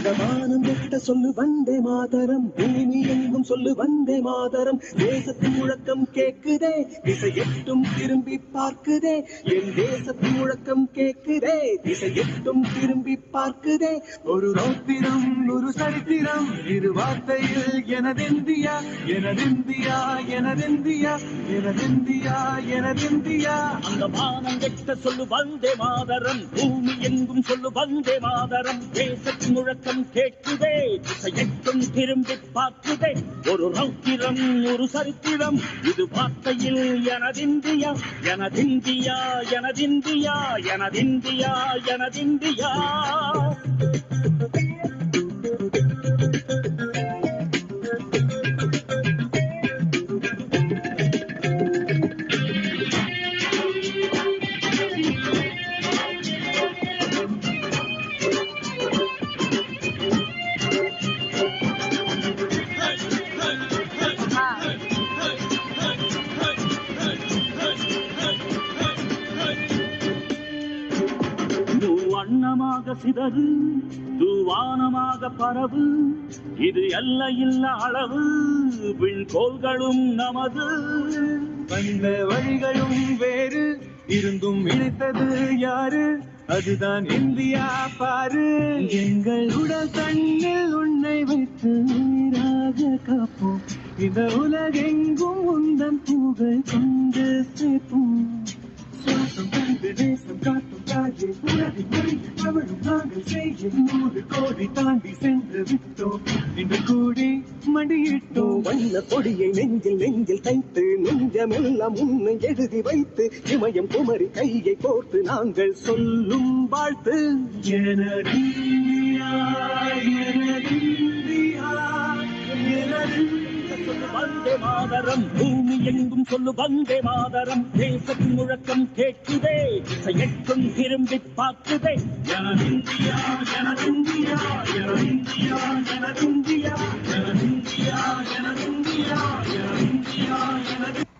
அந்த வானம் எட்ட சொல்லு வந்தே மாதரம், பூமி எங்கும் சொல்லு வந்தே மாதரம். தேசத்தின் முழக்கம் கேக்குதே, திசை எட்டும் திரும்பி பார்க்குதே. என் தேசத்தின் முழக்கம் கேக்குதே, திசை எட்டும் திரும்பி பார்க்குதே. ஒரு ரௌத்திரம் ஒரு சரித்திரம், இரு வார்த்தையில் எனதிந்தியா, எனதிந்தியா, எனதிந்தியா, எனதிந்தியா, எனதிந்தியா. அந்த வானம் எட்ட சொல்லு வந்தே மாதரம், பூமி எங்கும் சொல்லு வந்தே மாதரம். தேசத்தின் முழக்கம் கேட்குதே, திசை எட்டும் திரும்பி பார்க்குதே. ஒரு ரௌத்திரம் ஒரு சரித்திரம், இது வார்த்தையில் எனதிந்தியா, எனதிந்தியா, எனதிந்தியா, எனதிந்தியா, எனதிந்தியா. வண்ணமாக சிதறு, தூவானமாக பரவு, இது எல்லையில்ல அளவு, விண்கோள்களும் நமது. வந்த வழிகளும் வேறு, இருந்தும் இணைத்தது யாரு? அதுதான் இந்தியா பாரு. எங்கள் உடல் தண்ணில் உன்னை வைத்து நீராக காப்போம், இந்த உலகெங்கும் உந்தன் புகழ் கொண்டு சேர்ப்போம். சுவாசம் தந்து தேசம் காட்டும் காட்சி, உலகின் மொழி அவளும் நாங்கள் செய்யும் 100 கோடி தாண்டி சென்று விட்டோம். இன்று கூடி மடியிட்டோம். வண்ண கொடியை நெஞ்சில் நெஞ்சில் தைத்து, நெஞ்சமெல்லாம் உன்னை எழுதி வைத்து, இமயம் குமரி கையை கோர்த்து நாங்கள் சொல்லும் வாழ்த்து. எனதிந்தியா, எனதிந்தியா, எனதிந்தியா. சொல்லு வந்தே மாதரம், பூமி எங்கும் சொல்லு வந்தே மாதரம். தேசத்தின் முழக்கம் கேட்குதே, திசை எட்டும் திரும்பி பார்க்குதே. எனதிந்தியா, எனதிந்தியா, எனதிந்தியா, எனதிந்தியா, எனதிந்தியா, எனதிந்தியா, எனதிந்தியா, எனதிந்தியா.